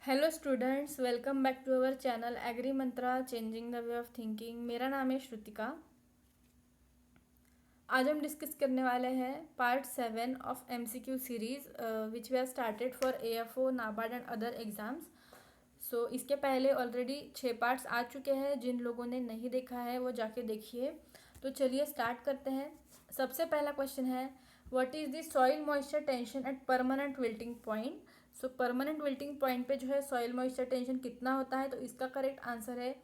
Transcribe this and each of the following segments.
Hello students, welcome back to our channel agri Mantra changing the way of thinking. मेरा नाम है श्रुतिका। आज हम डिस्कस करने वाले हैं part 7 of MCQ series which we have started for AFO, NABARD and other exams. So इसके पहले ऑलरेडी 6 पार्ट्स आ चुके हैं। जिन लोगों ने नहीं देखा है वो जाके देखिए। तो चलिए स्टार्ट करते हैं। सबसे पहला क्वेश्चन है, what is the soil moisture tension eight permanent wilting point. So permanent wilting point पे जो है सॉइल मॉइस्चर टेंशन कितना होता है, तो इसका करेक्ट आंसर है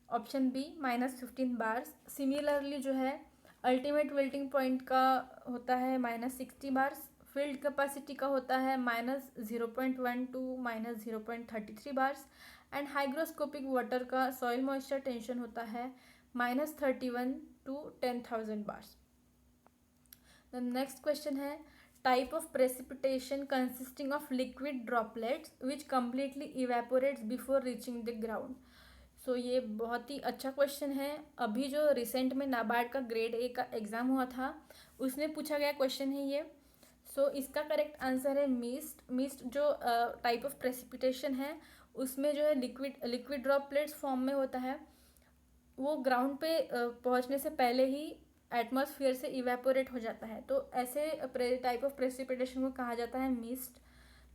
ऑप्शन बी -15 बार्स। सिमिलरली जो है अल्टीमेट विल्टिंग पॉइंट का होता है -60 बार्स। फील्ड कैपेसिटी का होता है -0.1 to -0.33 bars. And hygroscopic water का सॉइल मॉइस्चर टेंशन होता है -31 to 10,000 bars. The next question है, type of precipitation consisting of liquid droplets which completely evaporates before reaching the ground. So ये बहुत ही अच्छा क्वेश्चन है। अभी जो रिसेंट में नाबार्ड का ग्रेड ए का एग्ज़ाम हुआ था उसमें पूछा गया क्वेश्चन है ये। सो इसका करेक्ट आंसर है मिस्ट। मिस्ट जो टाइप ऑफ प्रेसिपिटेशन है उसमें जो है लिक्विड ड्रॉपलेट्स फॉर्म में होता है। वो ग्राउंड पे पहुंचने से पहले ही एटमॉस्फेयर से इवेपोरेट हो जाता है। तो ऐसे टाइप ऑफ प्रेसिपिटेशन को कहा जाता है मिस्ट।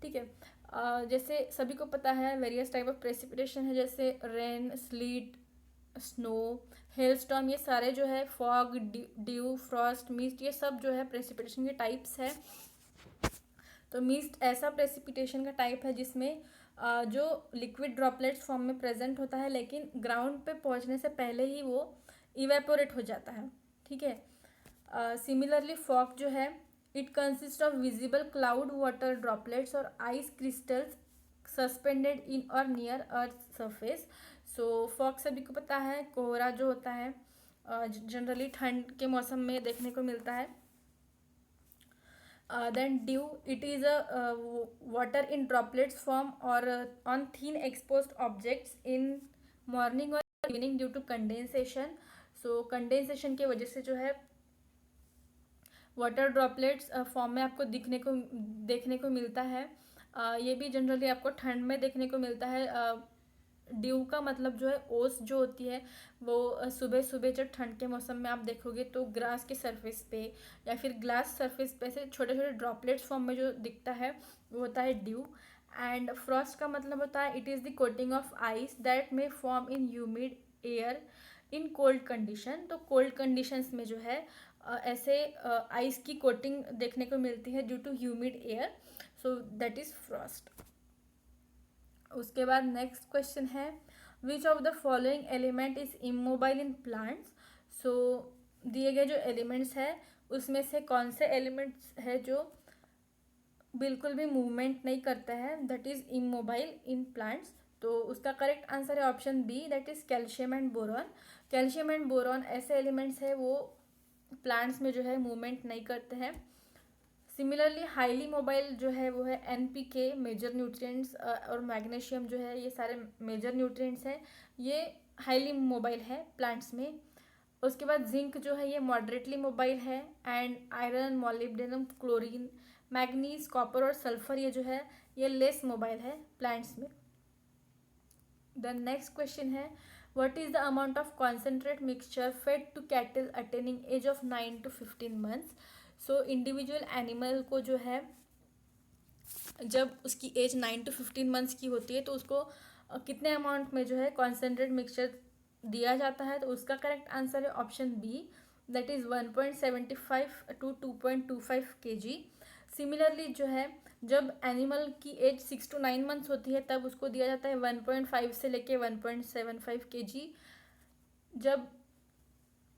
ठीक है। जैसे सभी को पता है वेरियस टाइप ऑफ प्रेसिपिटेशन है, जैसे रेन, स्लीट, स्नो, हेलस्टॉर्म, ये सारे जो है फॉग, ड्यू, फ्रॉस्ट, मिस्ट, ये सब जो है प्रेसिपिटेशन के टाइप्स है। तो मिस्ट ऐसा प्रेसिपिटेशन का टाइप है जिसमें जो लिक्विड ड्रॉपलेट्स फॉर्म में प्रेजेंट होता है, लेकिन ग्राउंड पे पहुंचने से पहले ही वो इवेपोरेट हो जाता है। ठीक है। सिमिलरली फॉग जो है, it consist of visible cloud water droplets और आइस क्रिस्टल्स सस्पेंडेड इन और नियर अर्थ सरफेस। सो फॉग सभी को पता है, कोहरा जो होता है जनरली ठंड के मौसम में देखने को मिलता है। Then dew, it is a water in droplets form or on thin exposed objects in morning or evening due to condensation. So condensation की वजह से जो है वाटर ड्रॉपलेट्स फॉर्म में आपको देखने को मिलता है। ये भी जनरली आपको ठंड में देखने को मिलता है। ड्यू का मतलब जो है ओस जो होती है वो सुबह सुबह जब ठंड के मौसम में आप देखोगे तो ग्रास के सरफेस पे या फिर ग्लास सरफेस पे से छोटे छोटे ड्रॉपलेट्स फॉर्म में जो दिखता है वो होता है ड्यू। एंड फ्रॉस्ट का मतलब होता है it is the coating of ice that may form in humid air in cold condition. तो कोल्ड कंडीशंस में जो है ऐसे आइस की कोटिंग देखने को मिलती है due to humid air. So that is frost. उसके बाद नेक्स्ट क्वेश्चन है, which of the following element is immobile in plants. So दिए गए जो एलिमेंट्स है उसमें से कौन से एलिमेंट्स है जो बिल्कुल भी मूवमेंट नहीं करता है, that is immobile in plants. तो उसका करेक्ट आंसर है option B, that is calcium and boron. Calcium and boron ऐसे एलिमेंट्स है वो प्लांट्स में जो है मूवमेंट नहीं करते हैं। सिमिलरली हाईली मोबाइल जो है वो है एनपीके, मेजर न्यूट्रिएंट्स, और मैग्नीशियम जो है ये सारे मेजर न्यूट्रिएंट्स हैं, ये हाईली मोबाइल है प्लांट्स में। उसके बाद जिंक जो है ये मॉडरेटली मोबाइल है। And iron, molybdenum, chlorine, manganese, copper और सल्फर ये जो है ये लेस मोबाइल है प्लांट्स में। द नेक्स्ट क्वेश्चन है, what is the amount of concentrate mixture fed to cattle attaining age of 9 to 15 months। So individual animal को जो है जब उसकी एज 9 to 15 मंथ्स की होती है तो उसको कितने अमाउंट में जो है कॉन्सेंट्रेट मिक्सचर दिया जाता है, तो उसका करेक्ट आंसर है option B, that is 1.75 to 2.25 kg। Similarly जो है जब एनिमल की एज 6 to 9 मंथ्स होती है तब उसको दिया जाता है 1.5 से लेके 1.75 kg। जब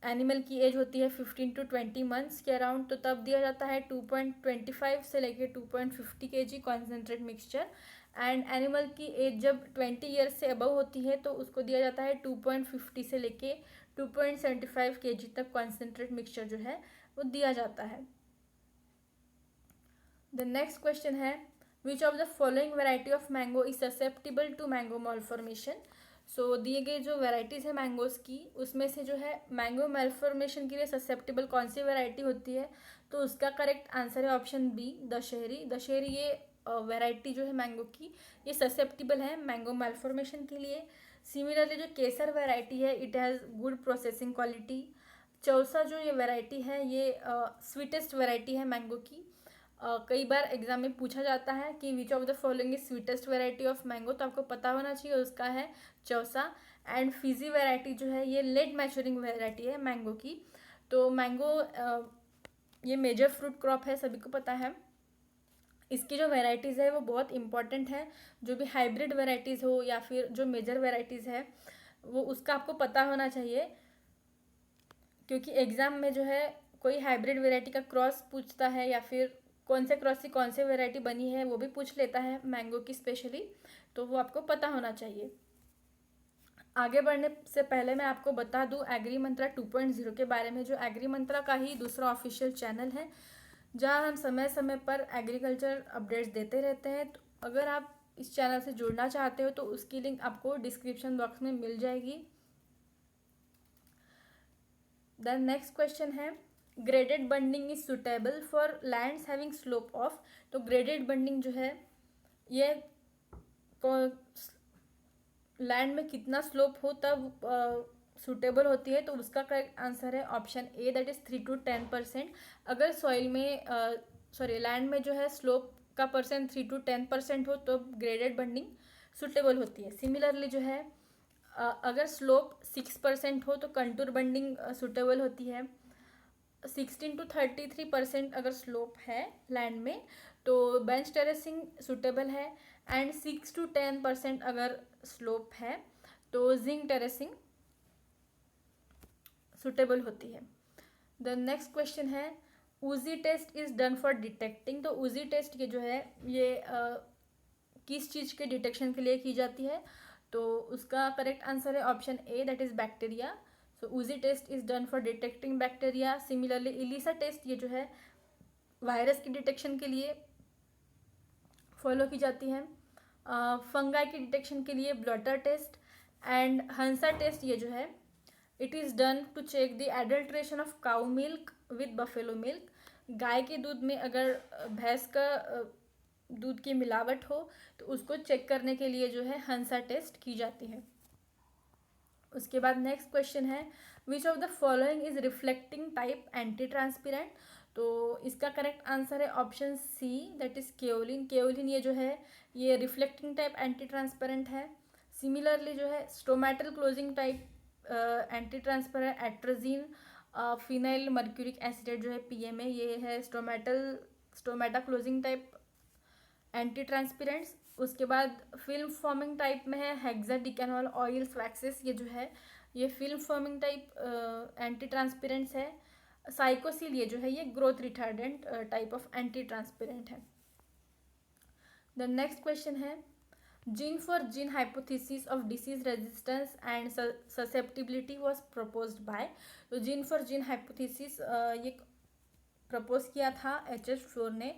एनिमल की एज होती है 15 to 20 मंथ्स के अराउंड तो तब दिया जाता है 2.25 से लेके 2.50 kg concentrate mixture. And animal की एज जब 20 ईयर्स से अबव होती है तो उसको दिया जाता है 2.50 से लेके 2.75 kg तक कॉन्सेंट्रेट मिक्सचर जो है वो दिया जाता है। द नेक्स्ट क्वेश्चन है, which of the following variety of mango is susceptible to mango malformation. So दिए गए जो वेराइटीज़ है मैंगोज़ की उसमें से जो है मैंगो मालफॉर्मेशन के लिए ससेप्टिबल कौन सी वेराइटी होती है, तो उसका करेक्ट आंसर है ऑप्शन बी, दशहरी। दशहरी ये वैरायटी जो है मैंगो की, ये ससेप्टिबल है मैंगो मालफॉर्मेशन के लिए। सिमिलरली जो केसर वैरायटी है, it has good processing quality. Chausa जो ये वैरायटी है, ये स्वीटेस्ट वैरायटी है मैंगो की। कई बार एग्जाम में पूछा जाता है कि विच of the following is sweetest variety of mango, तो आपको पता होना चाहिए उसका है चौसा। एंड फिजी वैरायटी जो है, ये लेट मैच्योरिंग वैरायटी है मैंगो की। तो मैंगो ये मेजर फ्रूट क्रॉप है, सभी को पता है। इसकी जो वैरायटीज़ है वो बहुत इंपॉर्टेंट है। जो भी हाइब्रिड वैरायटीज़ हो या फिर जो मेजर वैरायटीज़ है, वो उसका आपको पता होना चाहिए, क्योंकि एग्ज़ाम में जो है कोई हाइब्रिड वैरायटी का क्रॉस पूछता है, या फिर कौन से क्रॉस से कौन से वैरायटी बनी है वो भी पूछ लेता है मैंगो की स्पेशली, तो वो आपको पता होना चाहिए। आगे बढ़ने से पहले मैं आपको बता दूं एग्री मंत्रा 2.0 के बारे में, जो एग्री मंत्रा का ही दूसरा ऑफिशियल चैनल है, जहां हम समय समय पर एग्रीकल्चर अपडेट्स देते रहते हैं। तो अगर आप इस चैनल से जुड़ना चाहते हो तो उसकी लिंक आपको डिस्क्रिप्शन बॉक्स में मिल जाएगी। द नेक्स्ट क्वेश्चन है, graded bunding is suitable for lands having slope of. तो ग्रेडेड बंडिंग जो है, ये लैंड में कितना स्लोप हो तब सुटेबल होती है, तो उसका करेक्ट आंसर है option A, that is 3 to 10%। अगर सॉइल में लैंड में जो है स्लोप का परसेंट 3 to 10% हो तो ग्रेडेड बंडिंग सुटेबल होती है। सिमिलरली जो है अगर स्लोप 6% हो तो कंटूर बंडिंग सुटेबल होती है। 16 to 33% अगर स्लोप है लैंड में तो बेंच टेरेसिंग सुटेबल है। एंड 6 to 10% अगर स्लोप है तो जिंक टेरेसिंग सुटेबल होती है। द नेक्स्ट क्वेश्चन है, ooze test is done for detecting. तो ऊजी टेस्ट ये जो है, ये किस चीज़ के डिटेक्शन के लिए की जाती है, तो उसका करेक्ट आंसर है option A, that is bacteria. So ooze test is done for detecting bacteria. Similarly ELISA test ये जो है वायरस की डिटेक्शन के लिए फॉलो की जाती है। फंगाई की डिटेक्शन के लिए blotter test. And Hansa test ये जो है, it is done to check the adulteration of cow milk with buffalo milk. गाय के दूध में अगर भैंस का दूध की मिलावट हो तो उसको चेक करने के लिए जो है हंसा टेस्ट की जाती है। उसके बाद नेक्स्ट क्वेश्चन है, which of the following is reflecting type anti transparent. तो इसका करेक्ट आंसर है option C, that is kaolin. Kaolin ये जो है, ये रिफ्लेक्टिंग टाइप एंटी ट्रांसपेरेंट है। सिमिलरली जो है stomatal closing type anti transparent atrazine. Phenyl mercuric acid जो है पीएमए, ये है stomata closing type anti transparents. उसके बाद फिल्म फॉर्मिंग टाइप में है हेक्साडिकेनॉल ऑयल्स वैक्सेस, ये जो है ये फिल्म फॉर्मिंग टाइप एंटी ट्रांसपेरेंट्स है। साइकोसिल ये जो है, ये growth retardant type of anti transparent है। द नेक्स्ट क्वेश्चन है, gene for gene hypothesis of disease resistance and susceptibility was proposed by. तो जीन फॉर जीन हाइपोथेसिस ये प्रपोज किया था एच.एस. फ्लोर ने।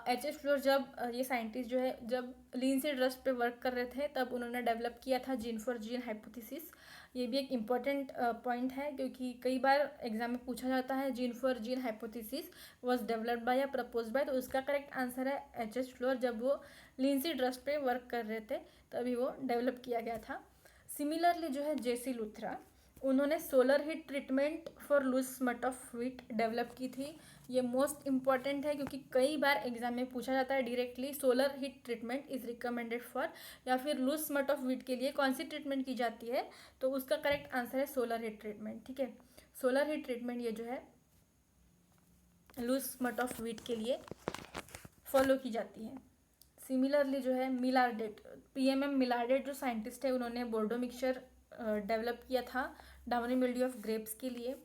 एच.एस. फ्लोर जब ये साइंटिस्ट जो है जब लिंसीड रस्ट पे वर्क कर रहे थे तब उन्होंने डेवलप किया था जीन फॉर जीन हाइपोथेसिस। ये भी एक इम्पॉर्टेंट पॉइंट है, क्योंकि कई बार एग्जाम में पूछा जाता है gene for gene hypothesis was developed by या प्रपोज बाय, तो उसका करेक्ट आंसर है एच.एस. फ्लोर। जब वो लिंसीड रस्ट पे वर्क कर रहे थे तभी वो डेवलप किया गया था। सिमिलरली जो है जेसी लुथरा, उन्होंने solar heat treatment for loose smut of wheat develop की थी। ये मोस्ट इम्पॉर्टेंट है, क्योंकि कई बार एग्जाम में पूछा जाता है directly solar heat treatment is recommended for, या फिर लूज स्मट ऑफ व्हीट के लिए कौन सी ट्रीटमेंट की जाती है, तो उसका करेक्ट आंसर है सोलर हीट ट्रीटमेंट। ठीक है, सोलर हीट ट्रीटमेंट ये जो है लूज स्मट ऑफ व्हीट के लिए फॉलो की जाती है। सिमिलरली जो है मिलार्डेट, पीएमएम मिलार्डेट जो साइंटिस्ट है, उन्होंने बोर्डो मिक्सचर डेवलप किया था डाउनी मिल्ड्यू ऑफ ग्रेप्स के लिए।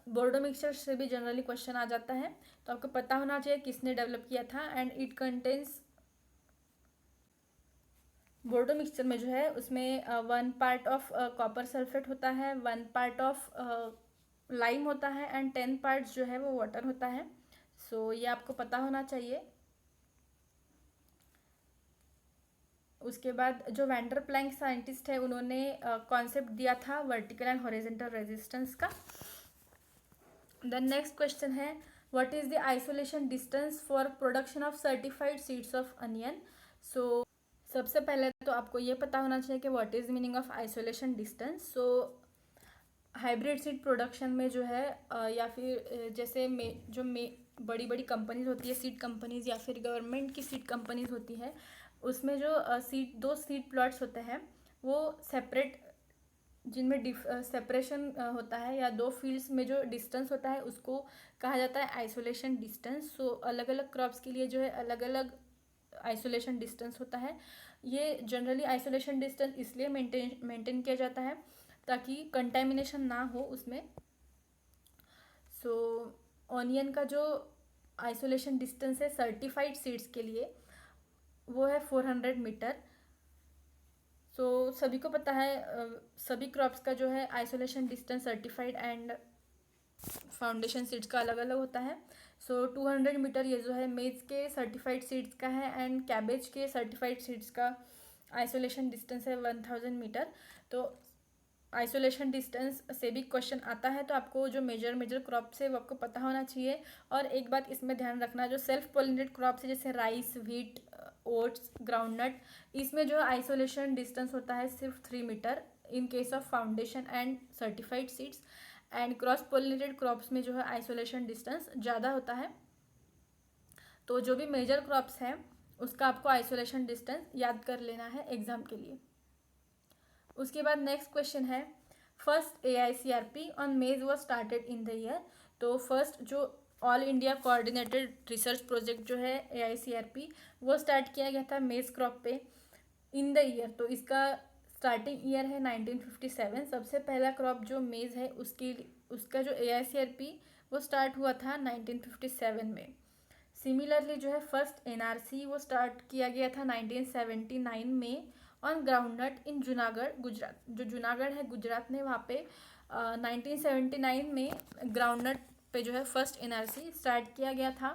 बोर्डो मिक्सचर से भी जनरली क्वेश्चन आ जाता है, तो आपको पता होना चाहिए किसने डेवलप किया था। एंड इट कंटेन्स, बोर्डो मिक्सचर में जो है उसमें 1 part ऑफ कॉपर सल्फेट होता है, 1 part ऑफ लाइम होता है, एंड 10 parts जो है वो वाटर होता है। सो ये आपको पता होना चाहिए। उसके बाद जो वैंडर प्लैंक साइंटिस्ट है, उन्होंने कॉन्सेप्ट दिया था वर्टिकल एंड हॉरिजॉन्टल रेजिस्टेंस का। द नेक्स्ट क्वेश्चन है, what is the isolation distance for production of certified seeds of onion. So सबसे पहले तो आपको ये पता होना चाहिए कि what is meaning of isolation distance. So hybrid seed production में जो है या फिर जैसे बड़ी बड़ी कंपनीज होती है, सीड कंपनीज या फिर गवर्नमेंट की सीड कंपनीज होती है, उसमें जो दो सीड प्लॉट्स होते हैं वो सेपरेट, जिनमें सेपरेशन होता है, या दो फील्ड्स में जो डिस्टेंस होता है उसको कहा जाता है आइसोलेशन डिस्टेंस। सो अलग अलग क्रॉप्स के लिए जो है अलग अलग आइसोलेशन डिस्टेंस होता है। ये जनरली आइसोलेशन डिस्टेंस इसलिए मेंटेन किया जाता है ताकि कंटेमिनेशन ना हो उसमें। सो ऑनियन का जो आइसोलेशन डिस्टेंस है सर्टिफाइड सीड्स के लिए वो है 400 मीटर। सो सभी को पता है सभी क्रॉप्स का जो है isolation distance certified and foundation seeds का अलग अलग होता है। सो 200 मीटर ये जो है मेज के सर्टिफाइड सीड्स का है, एंड कैबेज के सर्टिफाइड सीड्स का आइसोलेशन डिस्टेंस है 1000 मीटर। तो आइसोलेशन डिस्टेंस से भी क्वेश्चन आता है, तो आपको जो मेजर क्रॉप्स है वो आपको पता होना चाहिए। और एक बात इसमें ध्यान रखना, जो सेल्फ पोलिनेटेड क्रॉप्स है जैसे राइस, व्हीट, ओट्स, ग्राउंडनट, इसमें जो आइसोलेशन डिस्टेंस होता है सिर्फ 3 metre in case of foundation and certified seeds. And cross pollinated crops में जो है आइसोलेशन डिस्टेंस ज़्यादा होता है। तो जो भी मेजर क्रॉप्स हैं उसका आपको आइसोलेशन डिस्टेंस याद कर लेना है एग्जाम के लिए। उसके बाद नेक्स्ट क्वेश्चन है, फर्स्ट AICRP ऑन मेज was started in the year. तो फर्स्ट जो all India coordinated research project जो है AICRP वो स्टार्ट किया गया था मेज क्रॉप पे इन द ईयर। तो इसका स्टार्टिंग ईयर है 1957। सबसे पहला क्रॉप जो मेज है उसका जो AICRP वो स्टार्ट हुआ था 1957 में। सिमिलरली जो है फर्स्ट NRC वो स्टार्ट किया गया था 1979 में ऑन ग्राउंडनट इन जूनागढ़ गुजरात। जो जूनागढ़ है गुजरात में, वहाँ पे 1979 में ग्राउंडनट पे जो है फर्स्ट NRC स्टार्ट किया गया था।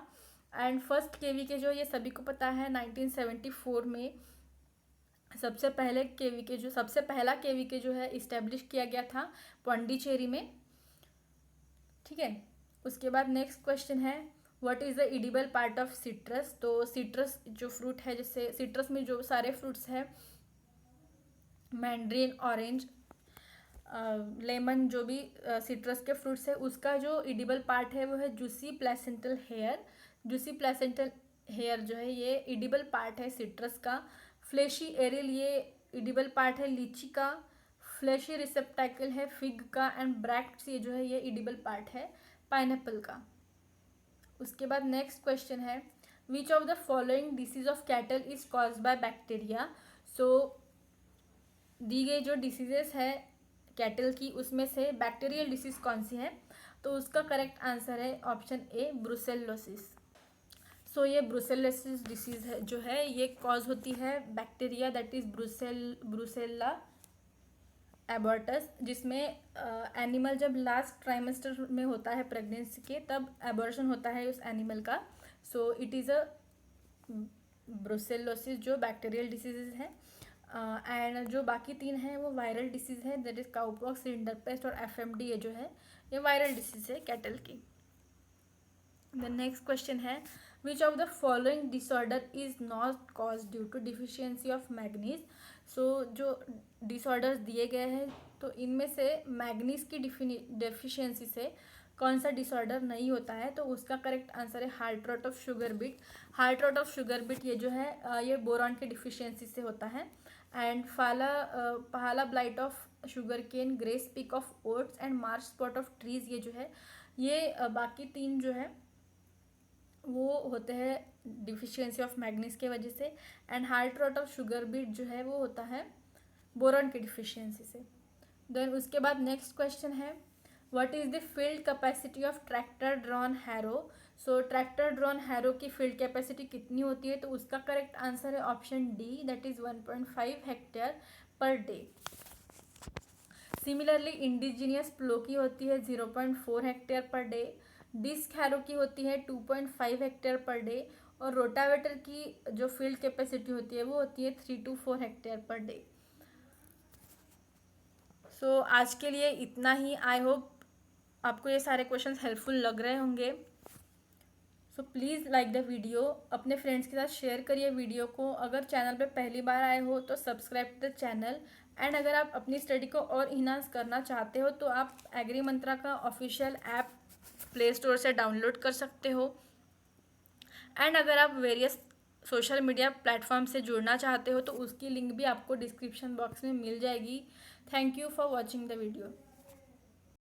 एंड फर्स्ट KVK जो ये सभी को पता है 1974 में सबसे पहला KVK जो है इस्टेब्लिश किया गया था पौंडीचेरी में। ठीक है। उसके बाद नेक्स्ट क्वेश्चन है, what is the edible part of citrus. तो सिट्रस जो फ्रूट है, जैसे सिट्रस में जो सारे फ्रूट्स हैं मैंड्रीन, ऑरेंज, लेमन, जो भी सिट्रस के फ्रूट्स है उसका जो एडिबल पार्ट है वो है juicy placental hair. Juicy placental hair जो है ये एडिबल पार्ट है सिट्रस का। फ्लेशी एरिल ये एडिबल पार्ट है लीची का। फ्लेशी रिसेप्टाइकल है फिग का। एंड ब्रैक्ट्स ये जो है ये एडिबल पार्ट है पाइनएप्पल का। उसके बाद नेक्स्ट क्वेश्चन है, which of the following disease of cattle is cause by bacteria. So दी गई जो डिसीजेस है कैटल की उसमें से बैक्टीरियल डिसीज कौन सी है। तो उसका करेक्ट आंसर है ऑप्शन ए ब्रुसेलोसिस। सो ये ब्रुसेलोसिस डिसीज है जो है ये कॉज होती है बैक्टीरिया दैट इज ब्रुसेल्ला एबॉर्टस, जिसमें एनिमल जब लास्ट ट्राइमेस्टर में होता है प्रेगनेंसी के तब एबॉर्शन होता है उस एनिमल का। So it is a brucellosis जो बैक्टीरियल डिसीजेज है। एंड जो बाकी तीन हैं वो वायरल डिसीज़ है, दैट इज़ काउपॉक्स, रिंडरपेस्ट और FMD ये जो है ये वायरल डिसीज़ है कैटल की। द नेक्स्ट क्वेश्चन है, which of the following disorder is not cause due to deficiency of manganese. So जो डिसऑर्डर्स दिए गए हैं तो इनमें से मैग्नीज की डेफिशिएंसी से कौन सा डिसऑर्डर नहीं होता है। तो उसका करेक्ट आंसर है heart rot of sugar beet. Heart rot of sugar beet ये जो है ये बोरॉन की डिफिशियंसी से होता है। And Pahala blight of sugarcane, grey speck of oats and marsh spot of trees ये जो है ये बाकी तीन जो है वो होते हैं डिफिशियंसी ऑफ मैग्नीज के वजह से। And heart rot of sugar beet जो है वो होता है बोरॉन की डिफिशियंसी से। देन उसके बाद नेक्स्ट क्वेश्चन है, what is the field capacity of tractor drawn harrow. So tractor drawn harrow की फील्ड कैपेसिटी कितनी होती है। तो उसका करेक्ट आंसर है option D, that is 1.5 hectare per day. Similarly indigenous plough की होती है 0.4 hectare per day. Disc harrow की होती है 2.5 हेक्टेयर पर डे। और रोटावेटर की जो फील्ड कैपेसिटी होती है वो होती है 3 to 4 हेक्टेयर पर डे। सो आज के लिए इतना ही। आई होप आपको ये सारे क्वेश्चंस हेल्पफुल लग रहे होंगे। So please like the video, अपने फ्रेंड्स के साथ शेयर करिए वीडियो को। अगर चैनल पे पहली बार आए हो तो सब्सक्राइब द चैनल। एंड अगर आप अपनी स्टडी को और इन्हांस करना चाहते हो तो आप एग्री मंत्रा का ऑफिशियल ऐप प्ले स्टोर से डाउनलोड कर सकते हो। एंड अगर आप वेरियस सोशल मीडिया प्लेटफॉर्म से जुड़ना चाहते हो तो उसकी लिंक भी आपको डिस्क्रिप्शन बॉक्स में मिल जाएगी। Thank you for watching the video.